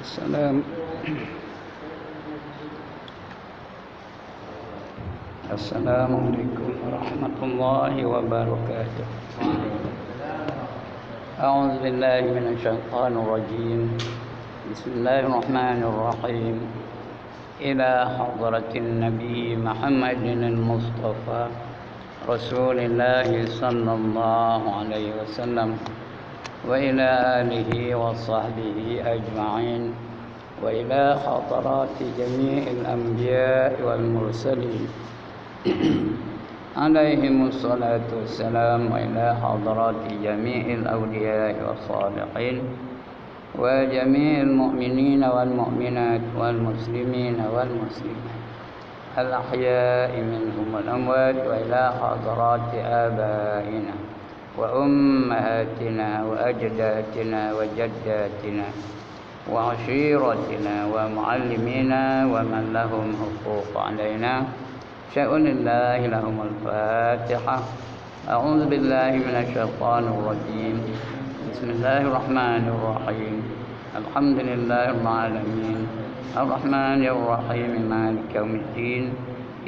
السلام السلام عليكم ورحمة الله وبركاته. أعوذ بالله من الشيطان الرجيم. بسم الله الرحمن الرحيم. إلى حضرة النبي محمد المصطفى رسول الله صلى الله عليه وسلم وإلى آله وصحبه أجمعين وإلى حضرات جميع الأنبياء والمرسلين عليهم الصلاة والسلام وإلى حضرات جميع الأولياء والصالحين وجميع المؤمنين والمؤمنات والمسلمين والمسلمات الأحياء منهم والأموات وإلى حضرات آبائنا وأمهاتنا وأجدادنا وجداتنا وعشيرتنا ومعلمينا ومن لهم حقوق علينا شأن الله لهم الفاتحة. أعوذ بالله من الشيطان الرجيم. بسم الله الرحمن الرحيم. الحمد لله رب العالمين الرحمن الرحيم مالك يوم الدين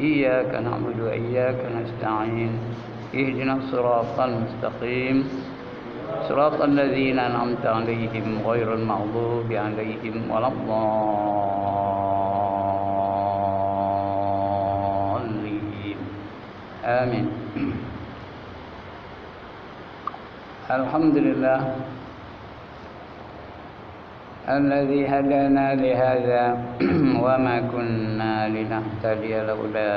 إياك نعبد وإياك نستعين اهدنا الصراط المستقيم صراط الذين أنعمت عليهم غير المغضوب عليهم ولا الضالين آمين. الحمد لله الذي هدانا لهذا وما كنا لنهتدي لولا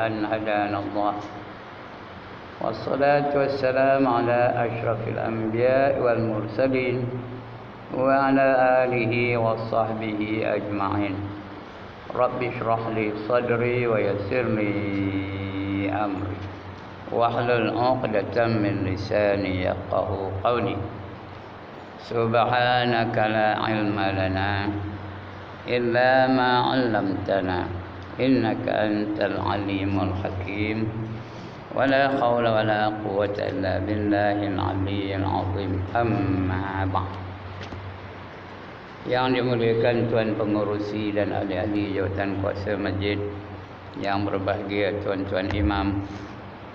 أن هدانا الله والصلاة والسلام على أشرف الأنبياء والمرسلين وعلى آله وصحبه أجمعين. رب اشرح لي صدري ويسر لي أمري واحلل عقدة من لساني يفقه قولي. سبحانك لا علم لنا إلا ما علمتنا إنك أنت العليم الحكيم. ولا حول ولا قوة إلا بالله العلي العظيم. Amma ba'd. Yang dimuliakan Tuan Pengerusi dan ahli-ahli jawatan kuasa masjid, yang berbahagia tuan-tuan imam,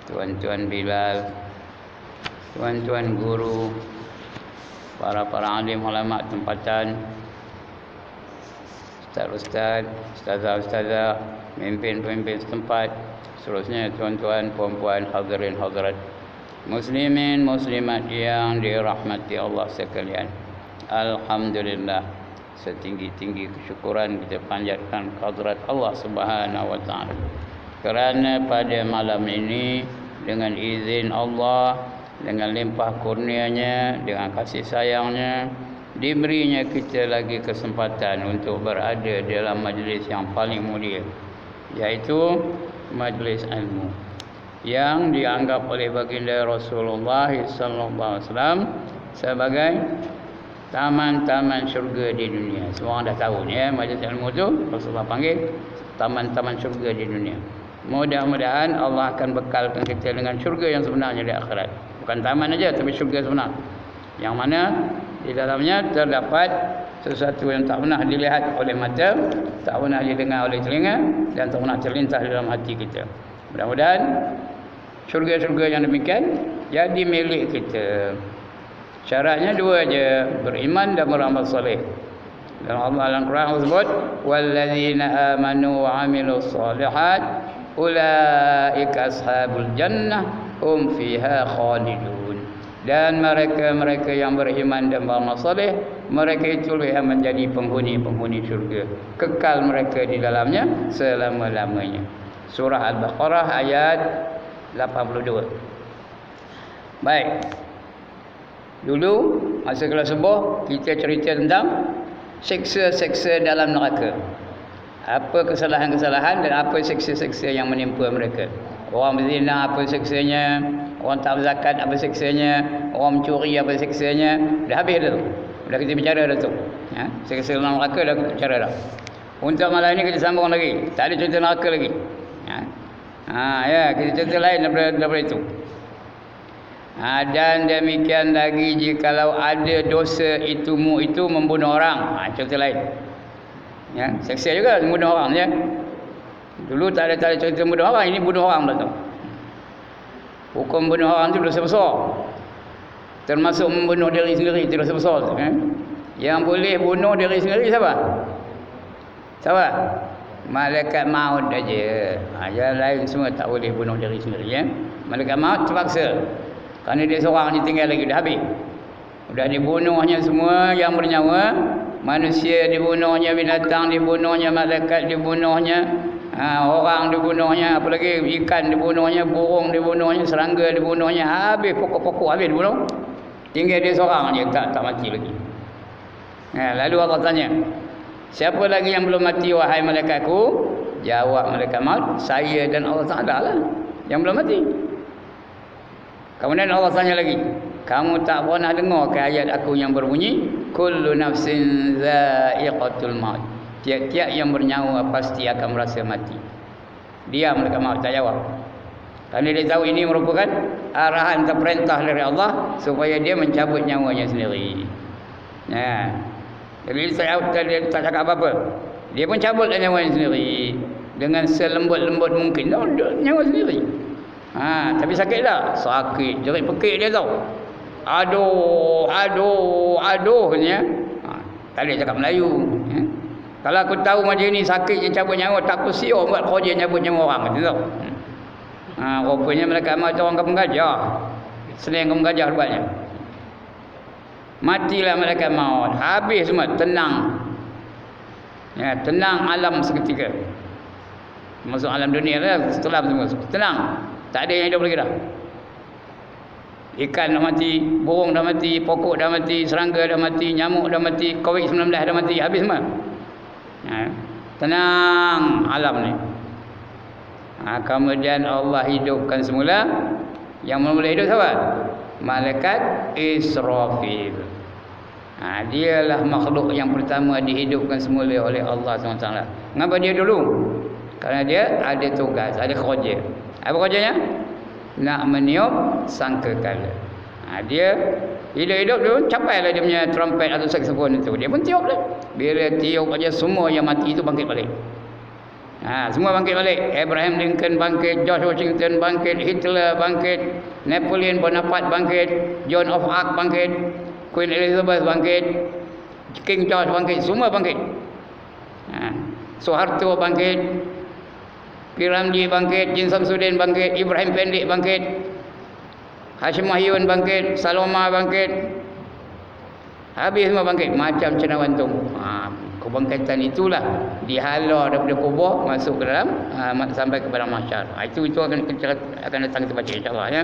tuan-tuan Bilal, tuan-tuan guru, para alim ulama tempatan, ustaz-ustaz, ustazah-ustazah, pemimpin-pemimpin setempat, seterusnya tuan-tuan, puan-puan, hadirin hadirat, muslimin muslimat yang dirahmati Allah sekalian. Alhamdulillah, setinggi-tinggi kesyukuran kita panjatkan kehadrat Allah Subhanahu wa taala, kerana pada malam ini dengan izin Allah, dengan limpah kurnianya, dengan kasih sayangnya, diberinya kita lagi kesempatan untuk berada dalam majlis yang paling mulia, iaitu majlis ilmu yang dianggap oleh baginda Rasulullah sallallahu alaihi wasallam sebagai taman-taman syurga di dunia. Semua orang dah tahu ni majlis ilmu tu Rasulullah panggil taman-taman syurga di dunia. Mudah-mudahan Allah akan bekalkan kita dengan syurga yang sebenarnya di akhirat. Bukan taman aja, tapi syurga sebenar, yang mana di dalamnya terdapat sesuatu yang tak pernah dilihat oleh mata, tak pernah didengar oleh telinga, dan tak pernah terlintas dalam hati kita. Mudah-mudahan syurga-syurga yang demikian jadi milik kita. Syaratnya dua aja, beriman dan beramal soleh. Dan Allah dalam Quran sebut, wallazina amanu wa amilus solihat ulaika ashabul jannah hum fiha khalidun. Dan mereka-mereka yang beriman dan beramal soleh, mereka itulah yang menjadi penghuni-penghuni syurga, kekal mereka di dalamnya selama-lamanya. Surah Al-Baqarah ayat 82. Baik, dulu masa kelas subuh kita cerita tentang seksa-seksa dalam neraka. Apa kesalahan-kesalahan dan apa seksa-seksa yang menimpa mereka. Orang berzina apa seksanya, orang tak berzakat apa seksanya, orang mencuri apa seksanya. Dah habis dah tu. Dah kita bicara dah tu. Ha? Seksa dalam neraka dah kita bicara dah. Untuk malam ini kita sambung lagi. Tak ada cerita neraka lagi. Ya, kita cerita lain daripada itu. Dan demikian lagi jikalau ada dosa itu membunuh orang, cerita lain. Ya, seksa juga bunuh orang ya. Dulu tak ada cerita bunuh orang, ini bunuh orang pula tu. Hukum bunuh orang tu dosa besar. Termasuk membunuh diri sendiri itu dosa besar tu, Yang boleh bunuh diri sendiri siapa? Siapa? Malaikat maut aja. Yang lain semua tak boleh bunuh diri sendiri ya. Malaikat maut terpaksa. Kerana dia seorang ditinggal lagi dah habis. Sudah dibunuhnya semua yang bernyawa, manusia dibunuhnya, binatang dibunuhnya, malaikat dibunuhnya, orang dibunuhnya, apalagi ikan dibunuhnya, burung dibunuhnya, serangga dibunuhnya, habis pokok-pokok habis dibunuh. Tinggal dia seorang je tak mati lagi. Lalu Allah tanya, siapa lagi yang belum mati wahai malaikatku? Jawab malaikat maut, saya dan Allah Taala lah yang belum mati. Kemudian Allah tanya lagi, kamu tak pernah dengar ke ayat aku yang berbunyi kullu nafsin za'iqatul maut, tiap-tiap yang bernyawa pasti akan merasa mati. Dia malaikat maut tak jawab, kerana dia tahu ini merupakan arahan atau perintah dari Allah supaya dia mencabut nyawanya sendiri. Jadi dia tak cakap apa-apa, dia pun cabutlah nyawanya sendiri dengan selembut-lembut mungkin. Nyawa sendiri. Tapi sakit tak? Sakit, jerit pekik dia tahu. Aduh ni. Tak boleh cakap Melayu. Kalau aku tahu macam ni sakit yang cabut nyawa, tak aku siap buat kerja cabut nyawa orang, gitu tahu. Rupanya malaikat maut orang kampung gajah. Senang kampung gajah buatnya. Matilah malaikat maut, habis semua, tenang. Tenang alam seketika. Masuk alam dunia lah, setelah semua tenang. Tak ada yang hidup lagi dah. Ikan dah mati, burung dah mati, pokok dah mati, serangga dah mati, nyamuk dah mati, COVID-19 dah mati, habis semua. Tenang alam ni. Kemudian Allah hidupkan semula. Yang mula hidup siapa? Malaikat Israfil. Dialah makhluk yang pertama dihidupkan semula oleh Allah SWT. Kenapa dia dulu? Kerana dia ada tugas, ada kerja. Apa kerjanya? Nak meniup sangkakala. Dia hidup-hidup dia pun capailah dia punya trompet atau saksofon itu. Dia pun tiup lah. Bila tiup aja semua yang mati itu bangkit balik. Semua bangkit balik. Abraham Lincoln bangkit, George Washington bangkit, Hitler bangkit, Napoleon Bonaparte bangkit, Joan of Arc bangkit, Queen Elizabeth bangkit, King George bangkit, semua bangkit. Soeharto bangkit, P. Ramlee bangkit, Jin Samsudin bangkit, Ibrahim Pendik bangkit, Hashim Mahyun bangkit, Saloma bangkit. Habis semua bangkit macam cendawantung. Kebangkitan itulah dihalau daripada kubur masuk ke dalam sampai kepada mahsyar. Itu akan datang kita baca insya-Allah ya.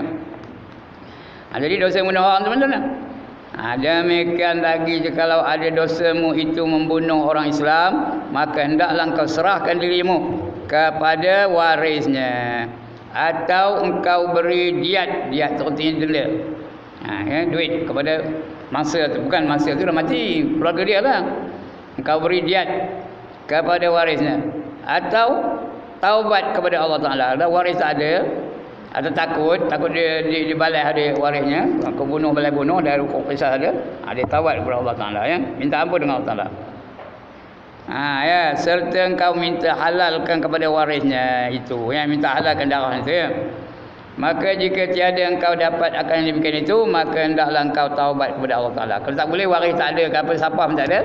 Jadi dosa membunuh orang tu macam mana? Demikian lagi kalau ada dosamu itu membunuh orang Islam, maka hendaklah engkau serahkan dirimu kepada warisnya, atau engkau beri diat artinya denda. Duit kepada mangsa tu, bukan mangsa tu dah mati, keluarga dia lah. Engkau beri diat kepada warisnya, atau taubat kepada Allah Taala. Ada waris tak ada, atau takut dia dibalas ada warisnya, kau bunuh balai bunuh, dah hukum kisah ada, dia taubat kepada Allah Taala ya, minta ampun dengan Allah Taala. Serta engkau minta halalkan kepada warisnya itu, yang minta halalkan darah itu ya. Maka jika tiada engkau dapat akan yang demikian itu, maka hendaklah engkau taubat kepada Allah Taala. Kalau tak boleh, waris tak ada, apa siapa pun tak ada,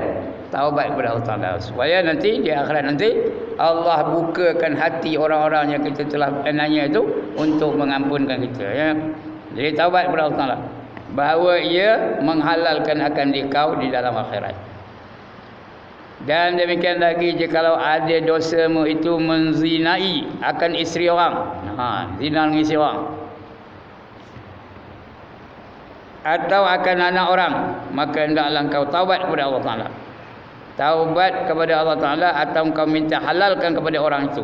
taubat kepada Allah Taala, supaya nanti di akhirat nanti Allah bukakan hati orang-orang yang kita telah nanya itu untuk mengampunkan kita ya. Jadi taubat kepada Allah Taala, bahawa ia menghalalkan akan dikau di dalam akhirat. Dan demikian lagi jikalau ada dosamu itu menzinai akan isteri orang, zina dengan isteri orang, atau akan anak orang, maka hendaklah engkau taubat kepada Allah Taala. Taubat kepada Allah Taala, atau engkau minta halalkan kepada orang itu.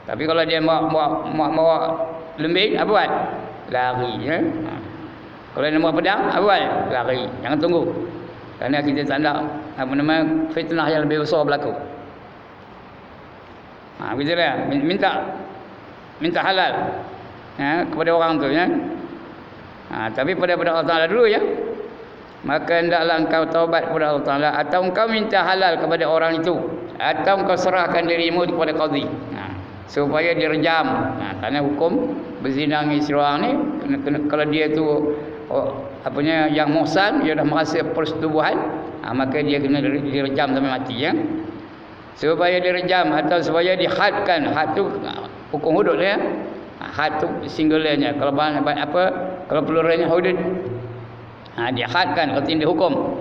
Tapi kalau dia bawa lembing, apa buat? Lari ya. Kalau dia bawa pedang, apa buat? Lari. Jangan tunggu. Kerana kita tak nak fitnah yang lebih besar berlaku. Begitulah, minta halal kepada orang tu ya. Tapi pada Allah Taala dulu ya. Maka hendaklah engkau taubat kepada Allah Taala, atau engkau minta halal kepada orang itu, atau kau serahkan dirimu kepada qadhi, supaya direjam. Kerana hukum berzina dengan isteri orang ni kalau dia tu yang muhsan, dia dah merasa persetubuhan, maka dia kena direjam sampai mati, ya. Supaya direjam atau supaya dihadkan. Had tu hukum hudud, ya. Had tu singularnya, kalau kalau pluralnya hudud. Dihadkan, artinya dihukum.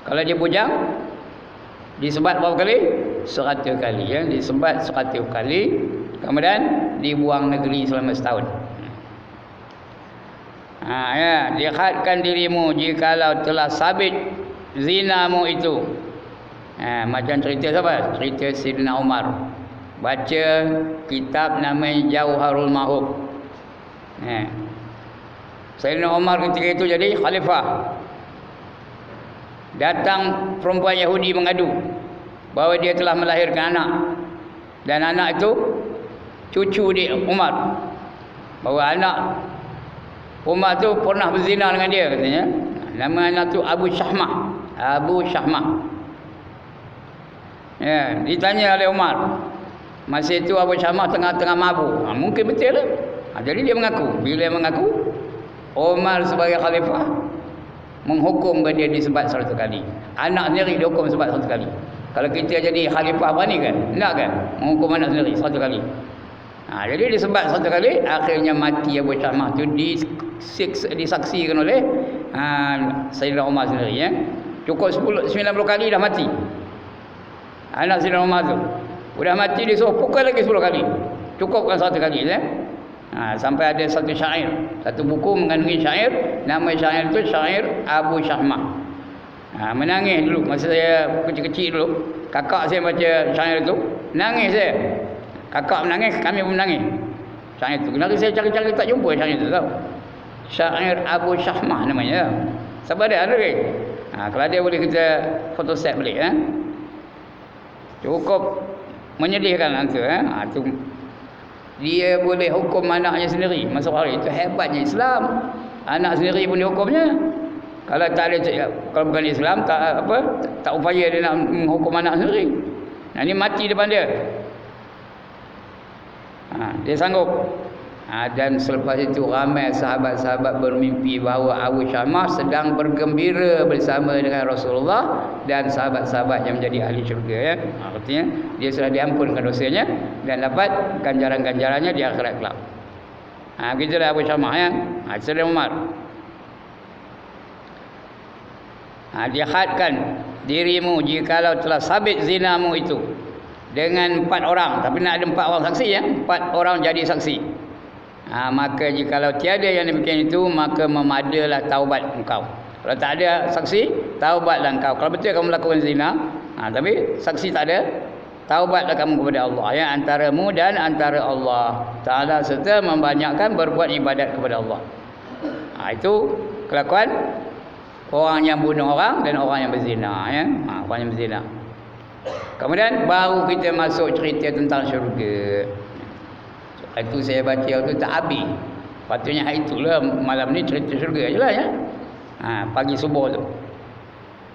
Kalau dia bujang, disebat berapa kali? 100 kali, ya. Disebat 100 kali, kemudian dibuang negeri selama setahun. Ya, dihadkan dirimu jikalau telah sabit zinamu itu. Macam cerita siapa? Cerita Sayyidina Umar. Baca kitab namanya Jauharul Ma'hub. Sayyidina Umar ketika itu jadi khalifah. Datang perempuan Yahudi mengadu bahawa dia telah melahirkan anak, dan anak itu cucu dia Umar. Bahawa anak Umar tu pernah berzina dengan dia, katanya. Nama anak tu Abu Syahmah. Abu Syahmah. Ya, ditanya oleh Umar. Masa itu Abu Syahmah tengah-tengah mabuk. Mungkin betul lah. Jadi dia mengaku. Bila dia mengaku, Umar sebagai khalifah menghukum dia disebat 100 kali. Anak sendiri dihukum sebat 100 kali. Kalau kita jadi khalifah berani kan? Tak kan? Menghukum anak sendiri 100 kali. Jadi disebat 100 kali, akhirnya mati Abu Syahmah itu disaksikan oleh Sayyidina Umar sendiri, ya. Cukup 90 kali dah mati anak Sayyidina Umar tu. Sudah mati, dia suruh pukul lagi 10 kali. Cukupkan 100 kali, ya. Sampai ada satu syair, satu buku mengandungi syair. Nama syair itu syair Abu Syahmah. Menangis dulu masa saya kecil-kecil dulu. Kakak saya baca syair itu, nangis saya. Kakak menangis, kami pun menangis. Syair itu. Kenapa saya cari-cari tak jumpa syair itu, tahu? Syair Abu Syahmah namanya. Siapa ada lagi? Kalau ada boleh kita foto set balik, ya. Cukup menyedihkan itu, ya. Itu dia boleh hukum anaknya sendiri. Masa hari itu hebatnya Islam. Anak sendiri pun dihukumnya. Kalau tak ada, kalau bukan Islam, tak upaya dia nak menghukum anak sendiri. Ini mati depan dia. Dia sanggup. Dan selepas itu ramai sahabat-sahabat bermimpi bahawa Abu Syamah sedang bergembira bersama dengan Rasulullah dan sahabat-sahabat yang menjadi ahli syurga, ya. Artinya dia sudah diampunkan dosanya dan dapat ganjaran-ganjarannya di akhirat kelak. Begitulah Abu Syamah, ya. Sayyidina Umar. Dia hadkan dirimu jikalau telah sabit zinamu itu dengan 4 orang, tapi nak ada 4 orang saksi, ya. 4 orang jadi saksi. Maka jikalau tiada yang demikian itu, maka memadalah taubat engkau. Kalau tak ada saksi, taubatlah engkau. Kalau betul kamu melakukan zina, tapi saksi tak ada, taubatlah kamu kepada Allah, ya. Antaramu dan antara Allah Ta'ala, serta membanyakkan berbuat ibadat kepada Allah. Itu kelakuan orang yang bunuh orang dan orang yang berzina, ya. Orang yang berzina. Kemudian baru kita masuk cerita tentang syurga. Itu saya baca tu tak habis. Patutnya hari itulah malam ni cerita syurga je lah, ya. Pagi subuh tu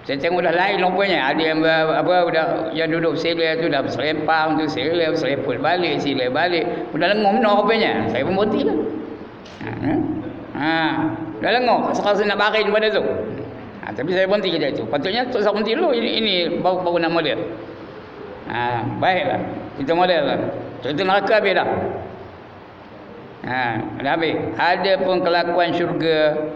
saya tengok dah lain rupanya. Ada yang yang duduk sila tu dah berselempang tu, sila berseleput balik, sila balik. Dah lenguh benar rupanya. Saya pun berhenti lah. Dah lenguh, serasa nak baring pada tu. Tapi saya berhenti kejap tu. Patutnya tak usah berhenti dulu. Ini baru nama dia. Baiklah, kita model lah. Cerita neraka habis dah. Dah habis. Ada pun kelakuan syurga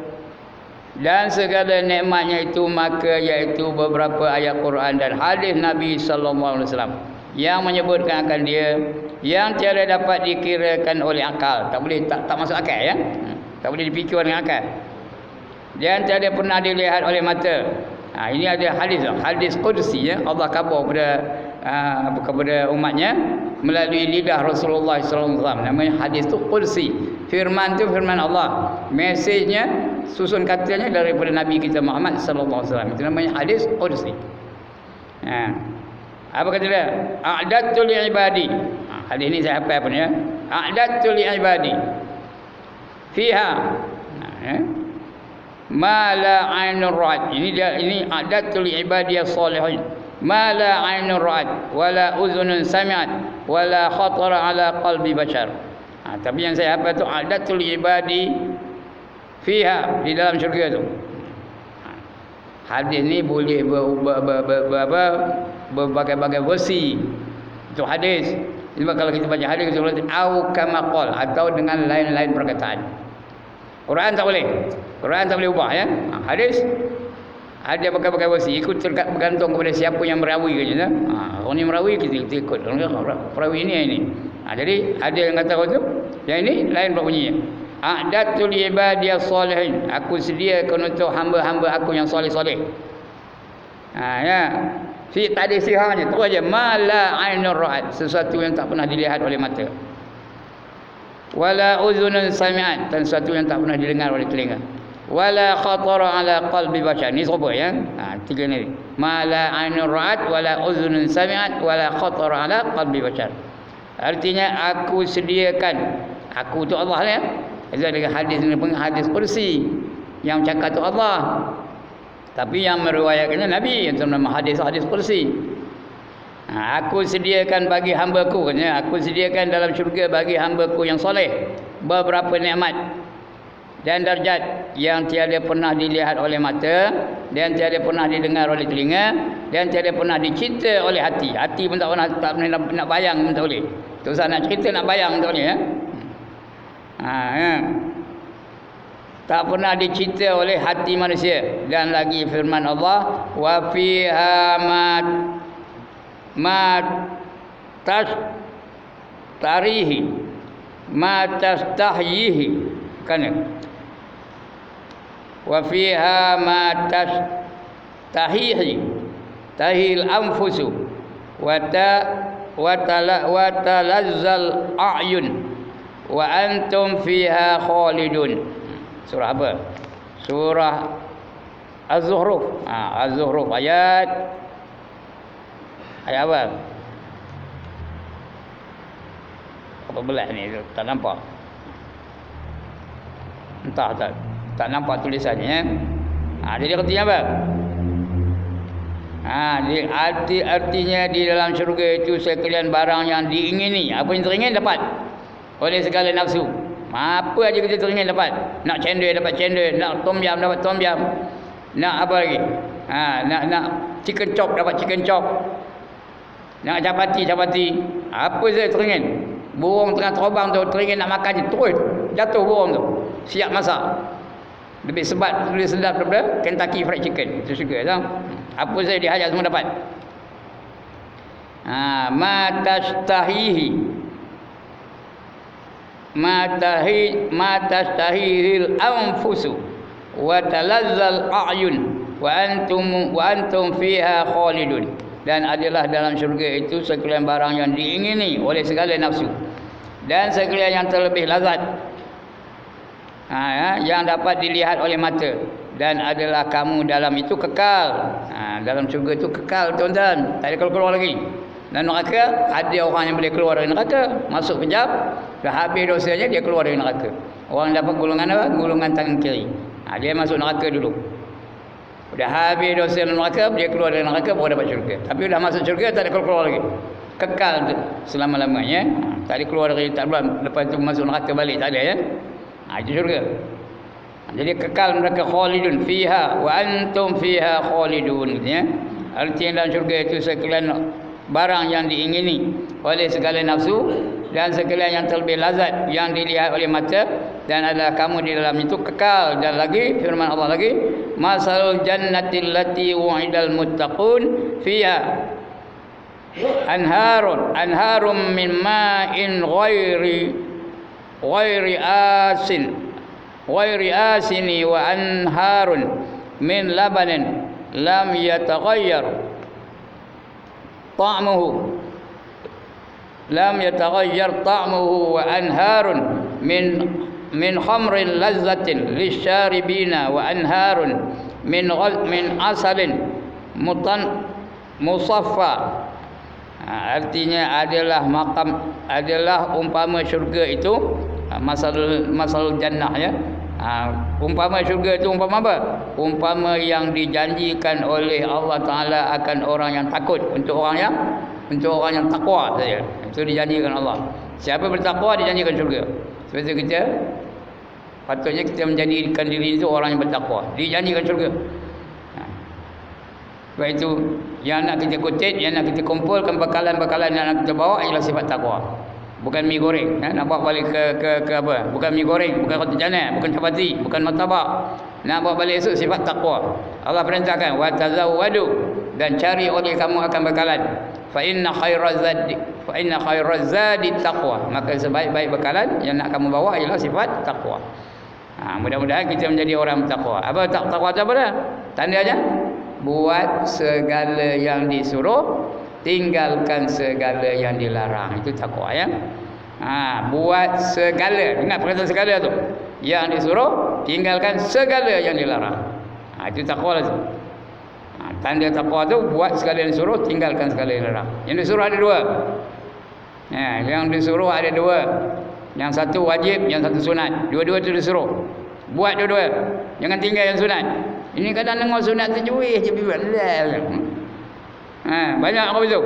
dan segala nikmatnya itu, maka iaitu beberapa ayat Quran dan hadis Nabi sallallahu alaihi wasallam yang menyebutkan akan dia, yang tiada dapat dikirakan oleh akal. Tak boleh, tak masuk akal, ya. Tak boleh dipikir dengan akal. Dan tiada pernah dilihat oleh mata. Ini ada hadis qudsi, ya. Allah khabar kepada umatnya melalui lidah Rasulullah sallallahu alaihi wasallam. Namanya hadis tu qudsi. Firman tu firman Allah. Mesejnya, susun katanya daripada Nabi kita Muhammad sallallahu alaihi wasallam. Itu namanya hadis qudsi. Apa kata dia? A'dadtu li ibadi. Hadis ni saya hafal pun, ya. A'dadtu li ibadi fiha ma la 'ainur ra'at. Ini a'dadtu li ibadi as-salihin. ma la 'ainun ra'at wala udhunun sami'at wala khatara 'ala qalbi bashar. Tapi yang saya hafal tu adatul ibadi fiha, di dalam syurga tu. Hadis ni boleh berbagai-bagai versi. Itu hadis. Sebab kalau kita baca hadis kita au kama qol, atau dengan lain-lain perkataan. Quran tak boleh. Quran tak boleh ubah ya. Hadis ada berbagai-bagai versi, ikut bergantung kepada siapa yang merawi kan. Orang ni merawi kita ikut. Orang perawi ini. Jadi ada yang kata tu, yang ini lain bunyinya. A'datul ibadiyas salihin, aku sediakan untuk hamba-hamba aku yang soleh-soleh. Ya. Si tadi sihahnya tu aja, mala ainur ra'at, sesuatu yang tak pernah dilihat oleh mata. Wala uzunun sami'at, dan sesuatu yang tak pernah didengar oleh telinga. Wala khatara ala qalbi bashar. Ni siapa ya? Tiga ni. Mala ainur ra'at wala uzunun sami'at wala khatara ala qalbi bashar. Artinya aku sediakan, aku tu Allah ya. Ada dengan hadis ni pun hadis kursi yang cakap tu Allah. Tapi yang meriwayatkannya Nabi, yang nama hadis kursi. Aku sediakan bagi hamba-Ku, katanya, aku sediakan dalam syurga bagi hamba-Ku yang soleh beberapa nikmat dan darjat yang tiada pernah dilihat oleh mata, dan tiada pernah didengar oleh telinga, dan tiada pernah dicipta oleh hati. Hati pun tak pernah nak bayang pun tak boleh. Tu usah nak cerita, nak bayang tak boleh ya. Ya. Tak pernah dicipta oleh hati manusia. Dan lagi firman Allah, wa fiha ma tastarihi ma tastahyihi, kan? Wa fiha ma tastahihi tahil anfusu wa talazzal a'yun wa antum fiha khalidun. Surah apa? Surah Az-Zuhruf. Az-Zuhruf ayat apa? Apa belah ni? Tak nampak. Entah tak nampak tulisannya. Jadi artinya apa? Artinya di dalam syurga itu sekalian barang yang diingini. Apa yang teringin dapat oleh segala nafsu. Apa aja kita teringin dapat. Nak cendol dapat cendol, nak tom yam dapat tom yam. Nak apa lagi? Nak chicken chop dapat chicken chop. Nak capati. Apa saja teringin. Burung tengah terbang tu teringin nak makan, terus jatuh burung tu. Siap masak. Lebih sedap daripada Kentucky Fried Chicken. Itu juga tau. Apa saja dihajar semua dapat. Ma tastahihil anfusu wa talazzal a'yun wa antum fiha khalidun. Dan adalah dalam syurga itu sekalian barang yang diingini oleh segala nafsu dan sekalian yang terlebih lazat, yang dapat dilihat oleh mata, dan adalah kamu dalam itu kekal. Dalam syurga itu kekal tuan-tuan, tak ada keluar lagi. Dan neraka, ada orang yang boleh keluar dari neraka, masuk kejap, dah habis dosanya dia keluar dari neraka. Orang dapat golongan apa? Golongan tangan kiri. Dia masuk neraka dulu. Dah habis dosa neraka, dia keluar dari neraka baru dapat syurga. Tapi dah masuk syurga tak ada keluar lagi. Kekal selama-lamanya. Tak ada keluar dari, tak boleh lepas tu masuk neraka balik, tak ada ya. Itu syurga. Jadi kekal mereka khalidun fiha wa antum fiha khalidun, ya. Artinya dalam syurga itu sekalian barang yang diingini oleh segala nafsu dan sekalian yang terlebih lazat yang dilihat oleh mata, dan adalah kamu di dalam itu kekal. Dan lagi firman Allah lagi, masalul jannatil lati wa'idal muttaqun fiha anharum min ma'in ghairi asini wa anharun min labanin lam yataghayyar ta'muhu wa anharun min khamrin lazzatin lisyaribina wa anharun min asalin musaffa. Artinya adalah umpama syurga itu, masalul jannah ya. Umpama syurga itu umpama apa? Umpama yang dijanjikan oleh Allah Ta'ala akan orang yang takut, untuk orang yang takwa saja. Itu dijanjikan Allah. Siapa bertakwa dijanjikan syurga. Sebab itu kita patutnya kita menjadikan diri itu orang yang bertakwa, dijanjikan syurga. Sebab itu yang nak kita kutip, yang nak kita kumpulkan bekalan-bekalan yang nak kita bawa ialah sifat takwa. Bukan mi goreng, nak bawa balik ke apa? Bukan mi goreng, bukan roti canai, bukan chapati, bukan martabak. Nak bawa balik esok sifat takwa. Allah perintahkan wa tazawwadu, dan cari oleh kamu akan bekalan. Fa inna khairaz zadi taqwa. Maka sebaik-baik bekalan yang nak kamu bawa ialah sifat takwa. Mudah-mudahan kita menjadi orang bertakwa. Apa takwa itu apa dah? Tandanya buat segala yang disuruh, tinggalkan segala yang dilarang. Itu takwa ya. Buat segala, ingat perkataan segala tu. Yang disuruh, tinggalkan segala yang dilarang. Itu takwa lah tu. Tanda takwa tu buat segala yang disuruh, tinggalkan segala yang dilarang. Yang disuruh ada dua. Yang disuruh ada dua. Yang satu wajib, yang satu sunat. Dua-dua tu disuruh. Buat dua-dua. Jangan tinggal yang sunat. Ini kadang dengar sunat terjuih je buat lah. Banyak apa itu?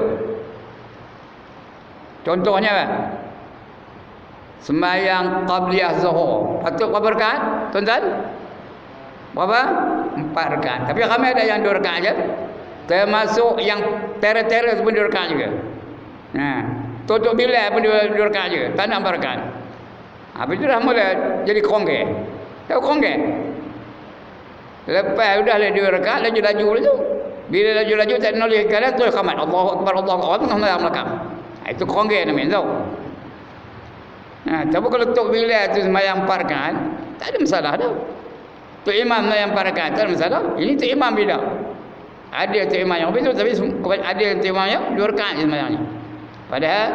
Contohnya apa? Sembahyang qabliyah zuhur. Patut berapa rakaat? Tuan-tuan? Berapa? 4 rakaat. Tapi ramai ada yang 2 rakaat je. Termasuk yang tera-tera pun 2 rakaat juga. Tutup bilal pun 2 rakaat je. Tak nak 4 rakaat. Habis tu dah mula jadi kongge. Tahu kongge? Lepas dah lah 2 rakaat, laju-laju tu. Bila laju-laju tak noleh kanan tu qamat. Allahu akbar, Allahu akbar, tengah melakam. Itu kongge namanya tau. Tapi kalau tok bilal tu sembahyang 4 rakaat, tak ada masalah dah. Tok imam sembahyang 4 rakaat tak ada masalah. Ini tok imam bila? Ada tok imam yang betul, tapi ada tok imam yang 2 rakaat je sembahyangnya. Padahal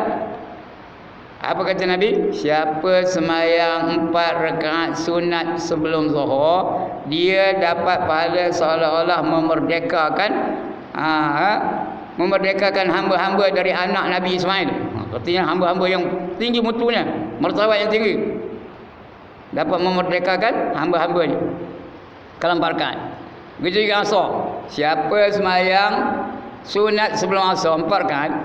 apa kata Nabi? Siapa sembahyang 4 rakaat sunat sebelum zuhur, dia dapat pahala seolah-olah memerdekakan hamba-hamba dari anak Nabi Ismail. Artinya hamba-hamba yang tinggi mutunya, martabat yang tinggi, dapat memerdekakan hamba-hambanya kalau 4 rakaat. Begitu juga asar. Siapa sembahyang sunat sebelum asar 4 rakaat,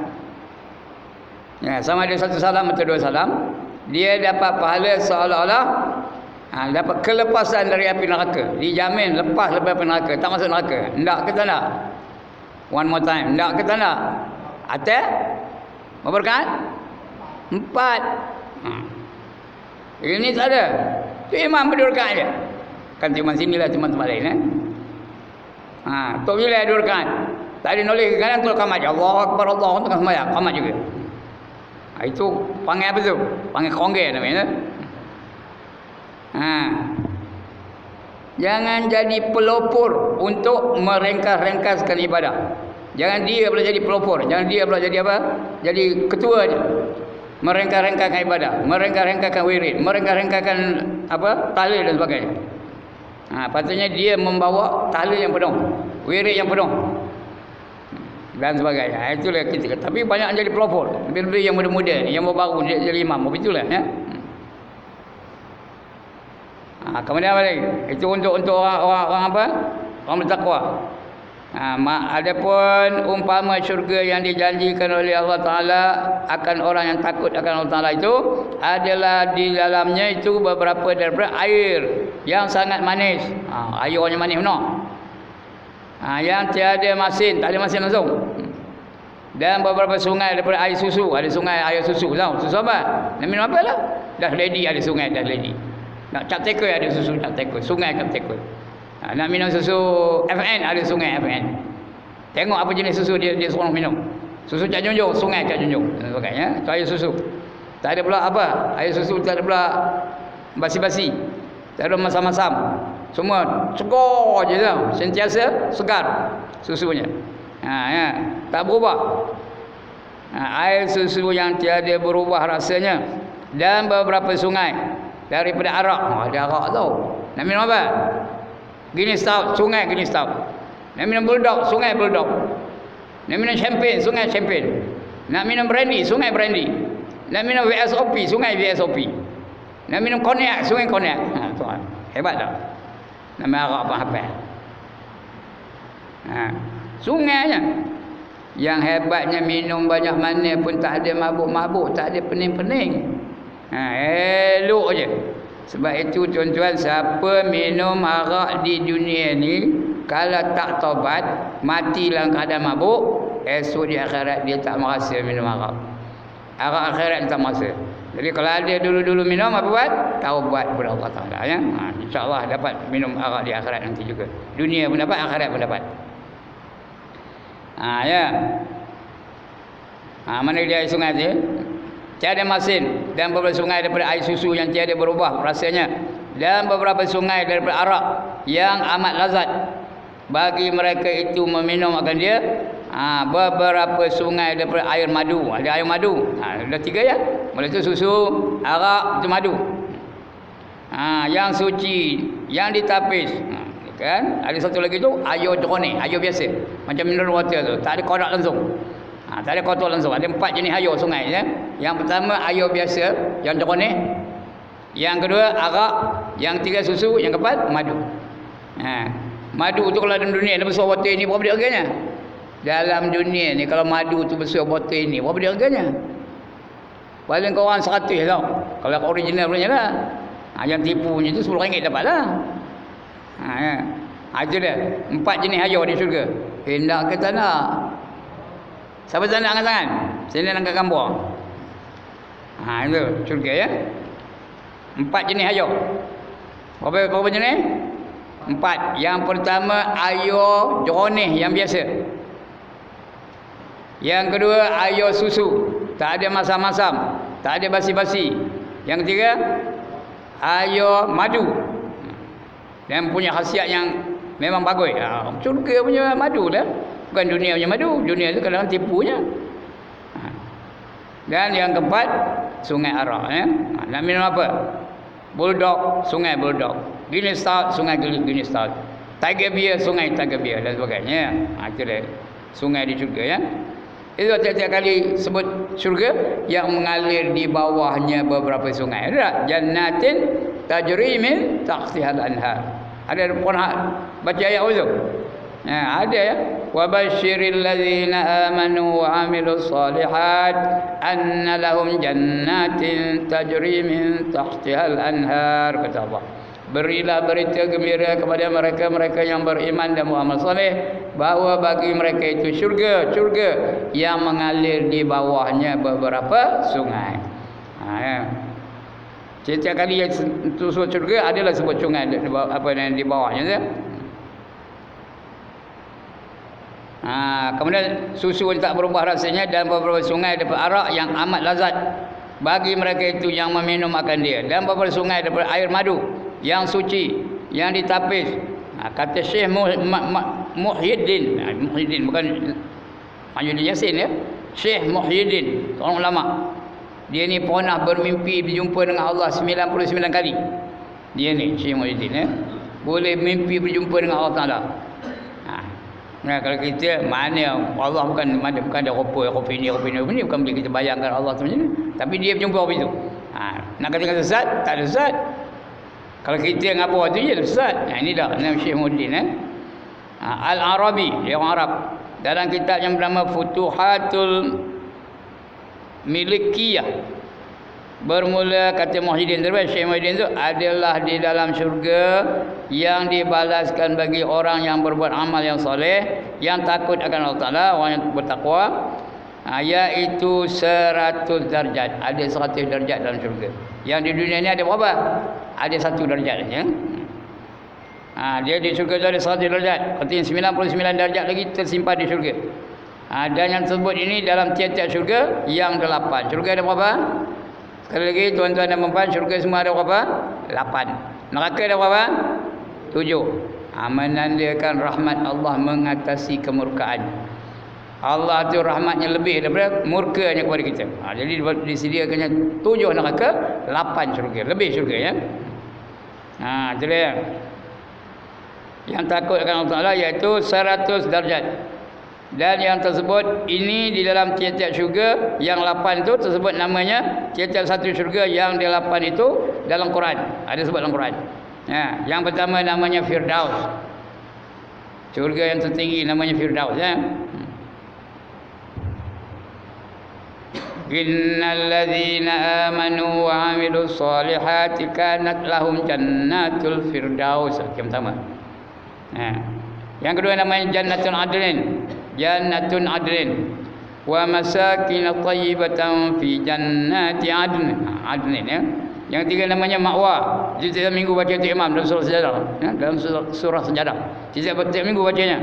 sama ada 1 salam atau 2 salam, dia dapat pahala seolah-olah dapat kelepasan dari api neraka. Dijamin lepas api neraka, tak masuk neraka. Ndak ke tak nak? One more time. Ndak ke tak nak? Atas berapa rakaat? 4. Ini tak ada. Tu imam ber2 rakaat je. Kan cuma sinilah tempat-tempat lain tu bila 2 rakaat. Tak ada noleh ke kanan tu qamat. Allahu akbar, Allahu tengah sembahyang, qamat juga. Itu panggil apa tu? Panggil kongge namanya. Jangan jadi pelopor untuk merengkas-rengkaskan ibadah. Jangan dia pula jadi pelopor. Jangan dia pula jadi apa? Jadi ketua je. Merengkas-rengkaskan ibadah, merengkas-rengkaskan wirid, merengkas-rengkaskan apa? Tahlil dan sebagainya. Patutnya dia membawa tahlil yang penuh, wirid yang penuh dan sebagainya. Itulah kita. Tapi banyak jadi pelopor. Lebih-lebih yang muda-muda, yang baru jadi imam. Begitulah ya. Kemudian apa lagi? Itu untuk orang apa? Orang bertakwa. Adapun umpama syurga yang dijanjikan oleh Allah Ta'ala akan orang yang takut akan Allah Ta'ala itu adalah di dalamnya itu beberapa daripada air yang sangat manis. Airnya manis benar. Yang tiada masin, tak ada masin langsung. Dan beberapa sungai daripada air susu. Ada sungai air susu. Tahu susu apa? Nak minum apa lah? Dah lady ada sungai, dah lady. Nak cap tekoi ada susu cap tekoi. Sungai cap tekoi. Nak minum susu FN ada sungai FN. Tengok apa jenis susu dia suruh minum. Susu Cak Junjung, sungai Cak Junjung dan sebagainya. Itu air susu. Tak ada pula apa? Air susu tak ada pula basi-basi. Tak ada masam-masam. Semua segar je tau. Sentiasa segar susunya. Tak berubah. Air susu yang tiada berubah rasanya. Dan beberapa sungai daripada arak. Ada arak tau. Nak minum apa? Guinness Stout, sungai Guinness Stout. Nak minum Bulldog, sungai Bulldog. Nak minum champagne, sungai champagne. Nak minum brandy, sungai brandy. Nak minum VSOP, sungai VSOP. Nak minum konyak, sungai konyak. Hebat tak? Nama arak pun hafal. Sungainya. Yang hebatnya minum banyak mana pun tak ada mabuk-mabuk, tak ada pening-pening. Elok je. Sebab itu tuan-tuan, siapa minum arak di dunia ni, kalau tak taubat, mati dalam keadaan mabuk, esok di akhirat dia tak merasa minum arak. Arak akhirat dia tak merasa. Jadi kalau ada dulu-dulu minum, apa buat? Taubat kepada Allah Ta'ala. Ya? InsyaAllah dapat minum arak di akhirat nanti juga. Dunia pun dapat, akhirat pun dapat. Ya. Mana dia air sungai tu? Tiada masin dan beberapa sungai daripada air susu yang tiada berubah rasanya, dan beberapa sungai daripada arak yang amat lazat bagi mereka itu meminum akan dia. Beberapa sungai daripada air madu. Ada air madu. Ada 3 ya. Mula itu susu, arak, itu madu. Yang suci, yang ditapis. Kan? Ada satu lagi tu air jernih, air biasa. Macam mineral water tu, tak ada korak langsung. Tak ada kotor langsung. Ada 4 jenis air sungai ya. Yang pertama air biasa yang jernih. Yang kedua arak, yang 3 susu, yang keempat madu. Madu tu kalau dalam dunia ni besar botol ni, berapa dia harganya? Dalam dunia ni kalau madu tu besar botol ni, berapa dia harganya? Paling korang 100 tau. Kalau original punya lah. Yang tipu punya tu RM10 dapat lah. Itu dia. 4 jenis air di syurga. Nak ke tak nak? Siapa tak nak angkat tangan? Sini angkat gambar. Itu syurga ya. 4 jenis air. Berapa jenis? 4. Yang pertama air jernih yang biasa. Yang kedua air susu, tak ada masam-masam, tak ada basi-basi. Yang ketiga air madu, dan punya khasiat yang memang bagus. Syurga punya madu dah. Bukan dunia punya madu. Dunia tu kadang-kadang tipunya. Dan yang keempat sungai arak ya. Nak minum apa? Bulldog, sungai Bulldog. Guinness Stout, sungai Guinness Stout. Tiger Beer, sungai Tiger Beer dan sebagainya. Itu dia sungai di syurga ya. Itu tiap-tiap kali sebut syurga yang mengalir di bawahnya beberapa sungai. Ada tak? Jannatin tajri min tahtihal anhar. Ada pernah baca ayat itu? Ada ya. Wa basyiril ladzina amanu wa amilus solihat anna lahum jannatin tajri min tahtihal anhar, kata Allah. Berilah berita gembira kepada mereka-mereka yang beriman dan beramal soleh, bahawa bagi mereka itu syurga yang mengalir di bawahnya beberapa sungai. Setiap kali yang sebut syurga adalah sebut sungai apa yang di bawahnya tu. Kemudian susu yang tak berubah rasanya, dan beberapa sungai daripada arak yang amat lazat bagi mereka itu yang meminum akan dia, dan beberapa sungai daripada air madu yang suci, yang ditapis. Kata Syekh Muhyiddin, Muhyiddin bukan Muhyiddin Yassin ya. Syekh Muhyiddin, seorang ulama. Dia ni pernah bermimpi berjumpa dengan Allah 99 kali. Dia ni Syekh Muhyiddin ya. Boleh mimpi berjumpa dengan Allah Taala. Kalau kita mana Allah bukan ada rupa ini bukan boleh kita bayangkan Allah tu macam ni. Tapi dia berjumpa apa itu. Nak katakan sesat, tak ada sesat. Kalau kita ngapa tu je sesat. Ini dah nama Syekh Muhyiddin Al-Arabi, dia orang Arab. Dalam kitab yang bernama Futuhatul Milikiyah, bermula kata Muhyiddin terbaik, Syekh Muhyiddin itu adalah di dalam syurga yang dibalaskan bagi orang yang berbuat amal yang soleh, yang takut akan Allah Ta'ala, orang yang bertakwa, iaitu 100 darjat. Ada 100 darjat dalam syurga. Yang di dunia ni ada berapa? Ada 1 darjat ya. Dia di syurga tu ada 100 darjat. Artinya 99 darjat lagi tersimpan di syurga. Dan yang tersebut ini dalam tiap-tiap syurga yang 8. Syurga ada berapa? Sekali lagi tuan-tuan dan puan-puan, syurga semua ada berapa? 8. Neraka ada berapa? 7. Menandakan rahmat Allah mengatasi kemurkaan. Allah tu rahmatnya lebih daripada murkanya kepada kita. Jadi disediakannya 7 neraka, 8 syurga, lebih syurga ya. Itu dia. Yang takut akan Allah Ta'ala iaitu 100 darjat. Dan yang tersebut ini di dalam tiap-tiap syurga yang 8 itu tersebut namanya tiap-tiap satu syurga yang di 8 itu dalam Quran. Ada sebut dalam Quran. Ya, yang pertama namanya Firdaus. Syurga yang tertinggi namanya Firdaus, ya. Innal ladzina amanu wa 'amilus solihati kanat lahum jannatul firdaus. Yang pertama. Nah, yang kedua namanya Jannatun Adlin. Jannatun Adlin. Wa masakin thayyibatan fi jannati adn. Adlin, ya. Yang ketiga namanya Ma'wa. Setiap minggu baca itu Imam dalam surah Sejadah, ya, dalam surah Sejadah. Setiap minggu bacanya.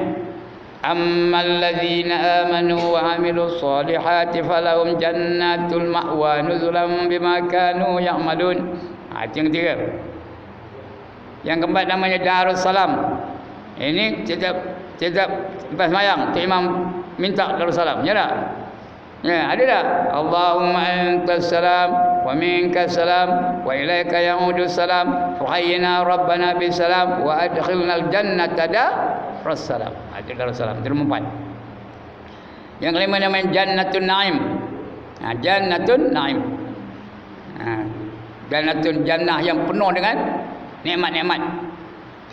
Ammal ladzina amanu wa 'amilus solihati falahum jannatul ma'wa nuzulan bima kanu ya'malun. Itu yang ketiga. Yang keempat namanya Darus Salam. Ini setiap lepas sembahyang tu imam minta Darus Salam, ya tak? Ya, ada tak? Allahumma antas salam wa minkas salam wa ilaika ya'udus salam fahayyina rabbana bis salam wa adkhilnal jannata darus salam. Itu Darus Salam. Itu nomor 4. Yang kelima namanya Jannatun Naim. Jannatun Naim. Jannatun jannah yang penuh dengan nikmat-nikmat.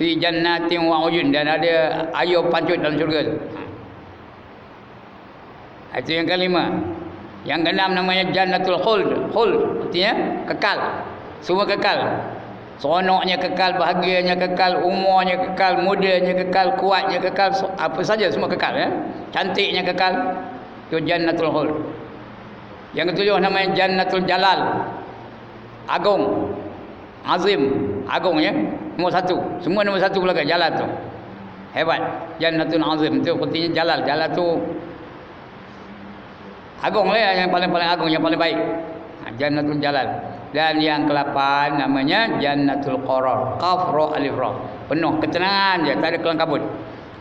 Fi jannatin wa uyun, dan ada air pancut dalam syurga tu. Itu yang kelima. Yang keenam namanya Jannatul Khuld. Khuld artinya kekal. Semua kekal. Seronoknya kekal, bahagianya kekal, umurnya kekal, mudanya kekal, kuatnya kekal, apa saja semua kekal, ya. Cantiknya kekal. Itu Jannatul Khuld. Yang ketujuh namanya Jannatul Jalal. Agung. Azim, agung, ya. Nombor 1. Semua nombor 1 belakang Jalal tu. Hebat. Jannatul Azim tu artinya Jalal. Jalal tu agung lah, yang paling-paling agung, yang paling baik. Jannatul Jalal. Dan yang ke-8 namanya Jannatul Qarar. Qaf ra alif ra. Penuh ketenangan je, tak ada kelang kabut.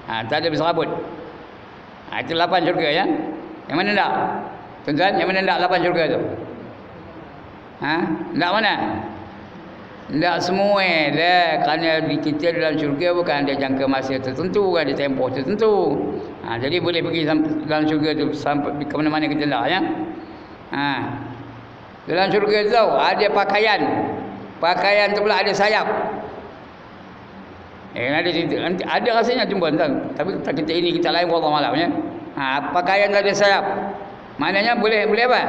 Tak ada berserabut. Itu 8 syurga, ya. Yang mana tak? Tuan-tuan, yang mana tak 8 syurga tu? Tak mana? Tak semua dah. Kerana kita dalam syurga bukan ada jangka masa tertentu, bukan ada tempoh tertentu. Jadi boleh pergi dalam syurga tu sampai ke mana-mana kita nak, ya. Dalam syurga tu ada pakaian. Pakaian tu pula ada sayap. Ada rasanya jumpa tuan. Tapi kita ini kita lain wallahu alam, ya. Pakaian tu ada sayap. Maknanya boleh apa?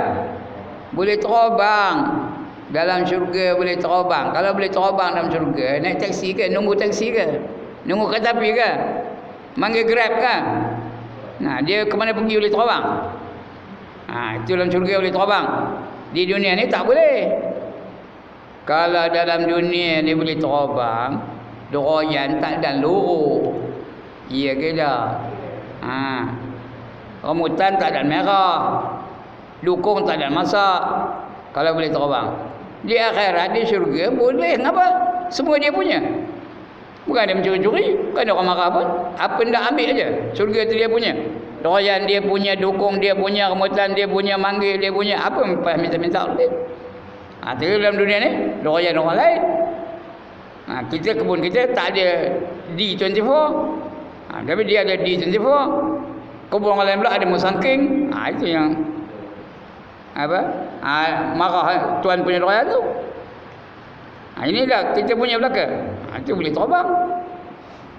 Boleh terbang. Dalam syurga boleh terbang. Kalau boleh terbang dalam syurga, naik taksi ke? Nunggu taksi ke? Nunggu kereta api ke? Manggil Grab ke? Dia ke mana pergi boleh terbang. Itu dalam syurga boleh terbang. Di dunia ni tak boleh. Kalau dalam dunia ni boleh terbang, doyan tak dan lurus. Iya ke dah? Rambutan tak dan merah. Dukung tak dan masak. Kalau boleh terbang. Di akhirat, di syurga boleh. Kenapa? Semua dia punya. Bukan dia mencuri-curi, bukan dia orang marah pun. Apa nak ambil aja. Syurga tu dia punya. Doyan dia punya, dukung dia punya, rambutan dia punya, manggil dia punya. Apa minta-minta boleh. Tapi dalam dunia ni, doyan orang lain. Kita kebun kita tak ada D24. Tapi dia ada D24. Kebun orang lain pula ada musangking. Itu yang marah tuan punya doyan tu. Inilah kita punya belaka. Itu boleh terbang.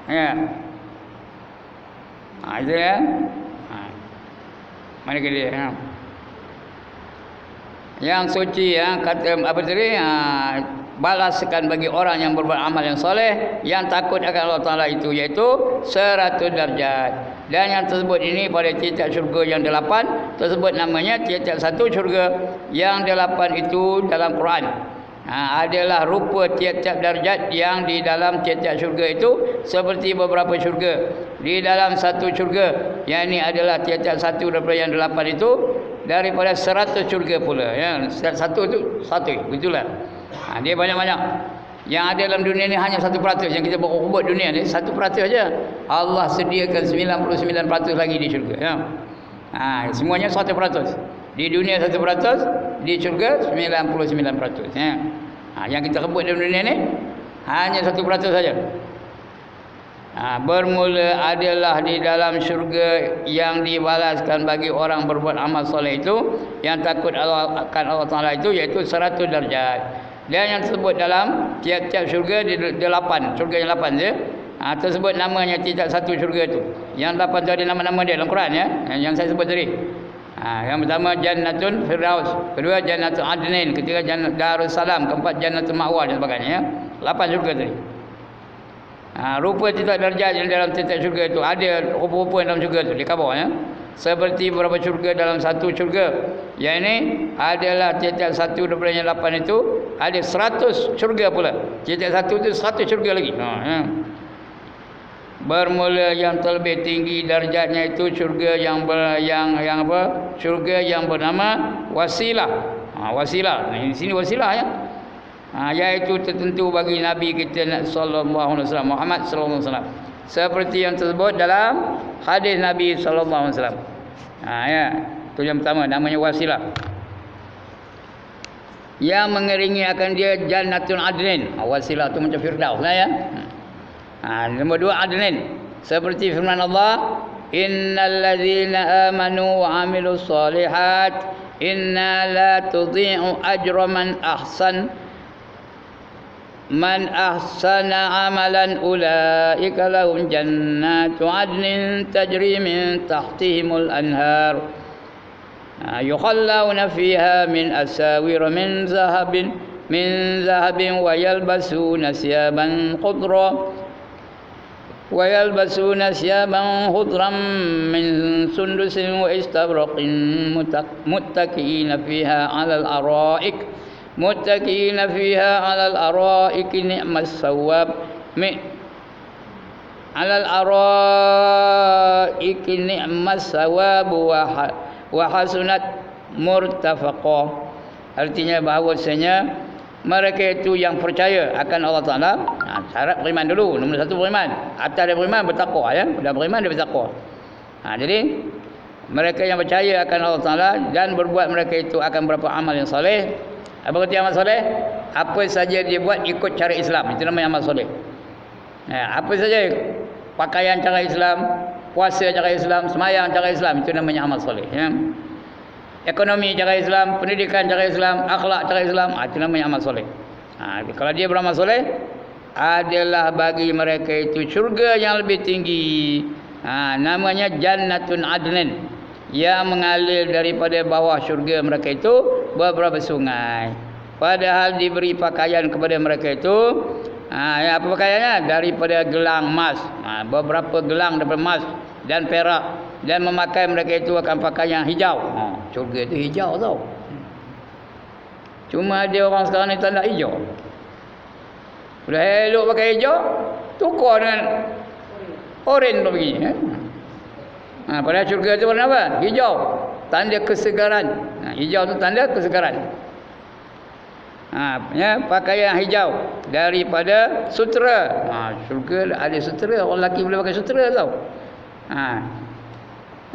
Ya. Itu ya. Mana ke dia? Yang suci, kata apa tadi? Balaskan bagi orang yang berbuat amal yang soleh, yang takut akan Allah Ta'ala itu, iaitu 100 darjat. Dan yang tersebut ini pada tiap-tiap syurga yang 8 tersebut namanya tiap-tiap satu syurga yang 8 itu dalam Quran. Adalah rupa tiap-tiap darjat yang di dalam tiap-tiap syurga itu seperti beberapa syurga. Di dalam satu syurga, yang ini adalah tiap-tiap satu daripada yang 8 itu daripada 100 syurga pula, ya. Satu itu satu, begitulah. Dia banyak-banyak. Yang ada dalam dunia ni hanya 1%. Yang kita buat dunia ni 1% saja. Allah sediakan 99% lagi di syurga, ya. Semuanya 100%. Di dunia 1%, di syurga 99%, ya. Yang kita rebut dalam dunia ni hanya 1% saja. Bermula adalah di dalam syurga yang dibalaskan bagi orang berbuat amal soleh itu, yang takut akan Allah Ta'ala itu, iaitu 100 darjat. Dan yang tersebut dalam tiap-tiap syurga dia 8, syurga yang 8 je. Tersebut namanya tiap satu syurga tu. Yang 8 tu ada nama-nama dia dalam Quran ya. Yang saya sebut tadi. Yang pertama Jannatun Firdaus, kedua Jannatul Adnin, ketiga Jannat Darussalam, keempat Jannatul Ma'wa dan sebagainya ya. 8 syurga tadi. Rupa tiap darjat yang dalam tiap syurga itu ada rupa-rupa dalam syurga tu di khabar ya. Seperti beberapa syurga dalam satu syurga. Yang ini adalah tiap-tiap satu daripada yang 8 itu ada 100 syurga pula. Tiap-tiap satu itu 100 syurga lagi. Ya. Bermula yang terlebih tinggi darjatnya itu syurga yang apa? Syurga yang bernama Wasilah. Wasilah. Di sini Wasilah ya. Iaitu tertentu bagi Nabi kita sallallahu alaihi wasallam, Muhammad sallallahu alaihi wasallam. Seperti yang tersebut dalam hadis Nabi sallallahu alaihi wasallam. Ya, itu yang pertama namanya Wasilah. Yang mengiringi akan dia Jannatul Adnin. Wasilah itu macam Firdaus lah ya. Nombor 2 Adnin. Seperti firman Allah, innal ladzina amanu wa amilus solihat inna la tudhi'u ajra man ahsana amalan ulaika lahum jannatu adnin tajri min tahtihimul anhar yukhallawna fiha min asawir min zahabin wa yalbasuna siyaban khudran min sundusin wa istabraqin muttaqiina fiha 'alal ara'ik متكئين فيها على الأرائك نعم الثواب على الأرائك نعم الثواب وحسنت مرتفقا. Artinya bahawasanya mereka itu yang percaya akan Allah Ta'ala. Syarat beriman dulu. Nombor 1 beriman. Atas dia beriman bertakwa ya. Dah beriman dia bertakwa. Jadi mereka yang percaya akan Allah Ta'ala dan berbuat mereka itu akan berapa amal yang soleh. Apa kata amal soleh? Apa saja dia buat ikut cara Islam, itu namanya amal soleh. Apa saja pakaian cara Islam, puasa cara Islam, sembahyang cara Islam, itu namanya amal soleh ya. Ekonomi cara Islam, pendidikan cara Islam, akhlak cara Islam, itu namanya amal soleh. Kalau dia beramal soleh, adalah bagi mereka itu syurga yang lebih tinggi. Namanya Jannatun Adnin, yang mengalir daripada bawah syurga mereka itu beberapa sungai. Padahal diberi pakaian kepada mereka itu apa pakaiannya? Daripada gelang emas. Beberapa gelang daripada emas dan perak, dan memakai mereka itu akan pakaian hijau. Syurga itu hijau tau. Cuma ada orang sekarang ni tak nak hijau. Sudah elok pakai hijau, tukar dengan oren tu begini. Pada syurga itu warna apa? Hijau. Tanda kesegaran. Hijau itu tanda kesegaran. Pakaian hijau daripada sutera. Syurga ada sutera. Orang lelaki boleh pakai sutera tau.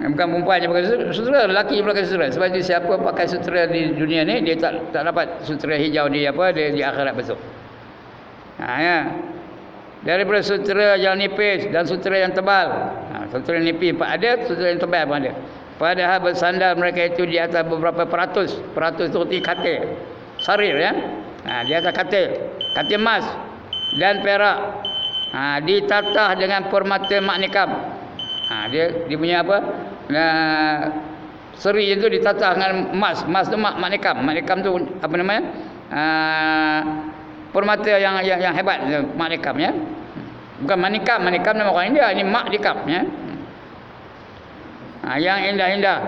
Bukan perempuan yang pakai sutera, lelaki yang pakai sutera. Sebab itu siapa pakai sutera di dunia ni, dia tak dapat sutera hijau di akhirat besok. Daripada sutera yang nipis dan sutera yang tebal. Sutera yang nipis ada, sutera yang tebal pun ada. Padahal bersandar mereka itu di atas beberapa peratus. Peratus itu katil, sarir ya. Di atas katil emas dan perak. Ditatah dengan permata maknikam. Dia punya apa? Seri itu ditatah dengan emas. Emas tu maknikam. Maknikam tu apa namanya? Permata yang hebat, maknikam ya. Bukan manikam nama orang India, ini maknikam ya. Yang indah-indah,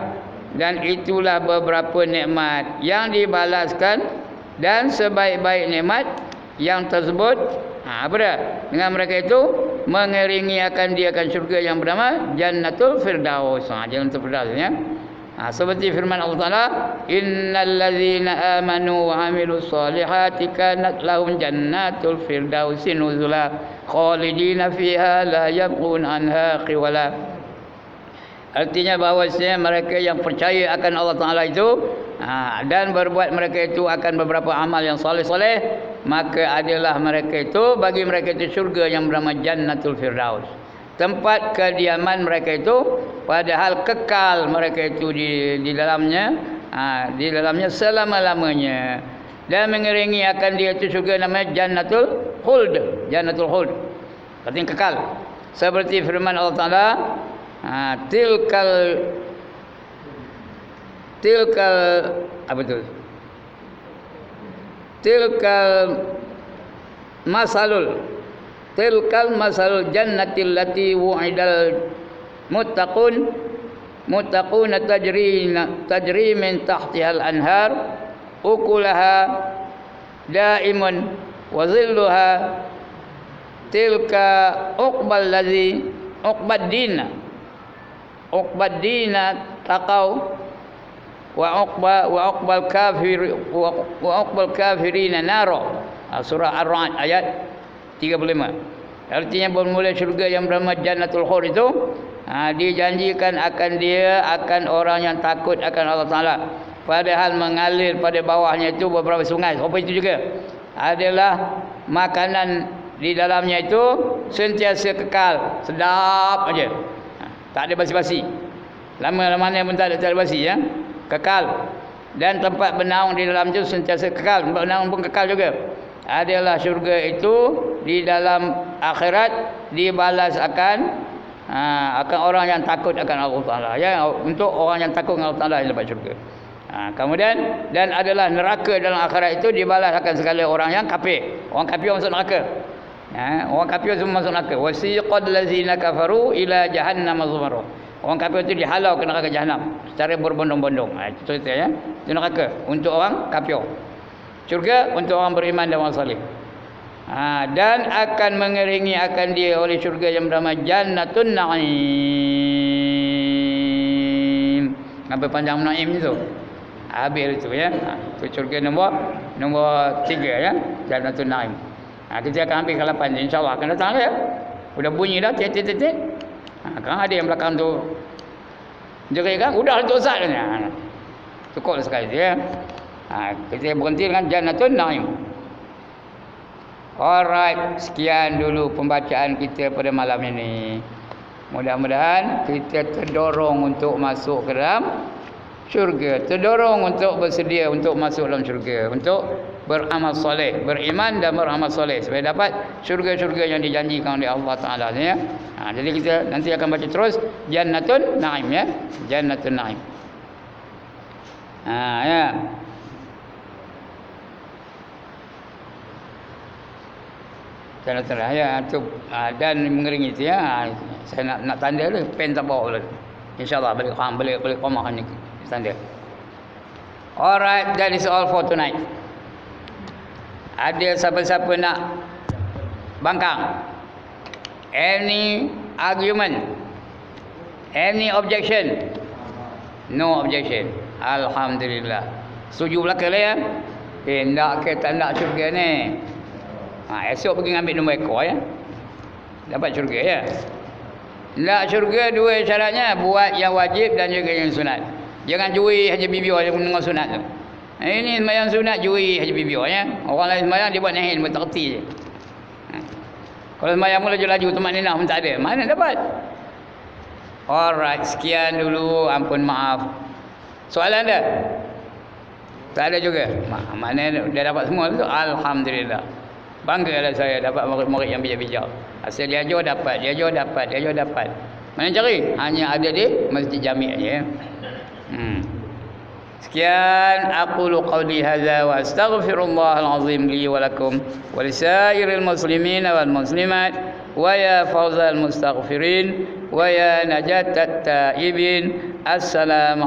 dan itulah beberapa nikmat yang dibalaskan, dan sebaik-baik nikmat yang tersebut apa dah? Dengan mereka itu mengiringi akan dia akan syurga yang bernama Jannatul Firdaus. Jannatul Firdaus ya. Seperti firman Allah Ta'ala, innal ladzina amanu wa amilus solihati kanat lahum jannatul firdausi nuzula khalidina fiha la yabghun anha qiwala. Artinya bahawasanya mereka yang percaya akan Allah Ta'ala itu dan berbuat mereka itu akan beberapa amal yang soleh-soleh, maka adalah mereka itu, bagi mereka itu syurga yang bernama Jannatul Firdaus, tempat kediaman mereka itu, padahal kekal mereka itu di dalamnya selama-lamanya. dan mengiringi akan dia itu syurga namanya Jannatul Khuld. Jannatul Khuld, artinya kekal. Seperti firman Allah Taala, tilkal apa tu? Tilkal masalul jannatil lati wu'idal muttaquna tajri min tahtihal anhar ukulaha daimun wa zilluha tilka uqbad dina taqaw wa uqbal kafirina naro. Surah Ar-Ra'd ayat 35. Artinya bermula syurga yang bernama Jannatul Khuld itu dijanjikan akan orang yang takut akan Allah Taala, padahal mengalir pada bawahnya itu beberapa sungai. Apa itu juga adalah makanan di dalamnya itu sentiasa kekal, sedap aja, tak ada basi-basi. Lama-lamanya pun tak ada basi, ya, kekal. Dan tempat bernaung di dalam itu sentiasa kekal, tempat bernaung pun kekal juga. Adalah syurga itu di dalam akhirat dibalas akan orang yang takut akan Allah Taala, ya, untuk orang yang takut akan Allah Taala yang dapat syurga. Kemudian dan adalah neraka dalam akhirat itu dibalas akan segala orang yang kafir. Orang kafir masuk neraka. Orang kafir semua masuk neraka. Wasiqal ladzina kafaru ila jahannam zumara. Orang kafir itu dihalau ke neraka jahanam secara berbondong-bondong. Itu cerita, ya. Itu neraka untuk orang kafir. Syurga untuk orang beriman dan orang saleh. Dan akan mengiringi akan dia oleh syurga yang bernama Jannatun Naim. Apa panjang Naim itu? Habis itu, ya. Itu syurga nombor 3, ya. Jannatun Naim. Kita akan ambil ke-8 insya-Allah akan datang, ya. Sudah bunyi dah tit. Kan ada yang belakang tu jerit kan, udah tu Ustaz katanya. Cukup sekali, ya. Kita berhenti dengan Jannatun Naim. Alright, sekian dulu pembacaan kita pada malam ini. Mudah-mudahan kita terdorong untuk masuk ke dalam syurga, terdorong untuk bersedia untuk masuk dalam syurga, untuk beramal soleh, beriman dan beramal soleh supaya dapat syurga-syurga yang dijanjikan oleh Allah Taala, ya. Jadi kita nanti akan baca terus Jannatun Naim, ya. Jannatun Naim. Ya. Jannatun Naim, ya, tu dan mengiringi itu, ya. Saya nak tanda dulu, pen tak bawa dulu. Insya-Allah balik qamah ni tanda. Alright, that is all for tonight. Ada siapa-siapa nak bangkang? Any argument? Any objection? No objection. Alhamdulillah. Setuju belaka lah, ya. Nak ke tak nak syurga ni? Esok pergi ambil nombor ekor, ya. Dapat syurga, ya. Nak syurga dua syaratnya, buat yang wajib dan juga yang sunat. Jangan jui haji bibior yang mendengar sunat tu. Ini sembahyang sunat jui haji bibior, ya. Orang lain sembahyang dia buat nahil berterti je. Kalau sembahyang mula laju teman ninah pun tak ada. Mana dapat? Alright, sekian dulu. Ampun maaf. Soalan ada? Tak ada juga. Mana dia dapat semua tu? Alhamdulillah. Banggalah saya dapat murid-murid yang bijak-bijak. Asal dia ajar dapat, dia ajar dapat. Mana cari? Hanya ada di Masjid Jami' aja, ya. Sekian aqulu qawli hadza wa astaghfirullahal azim li wa lakum wa lisairil muslimin wal muslimat wa ya fawzal mustaghfirin wa ya najatat taibin. Assalamu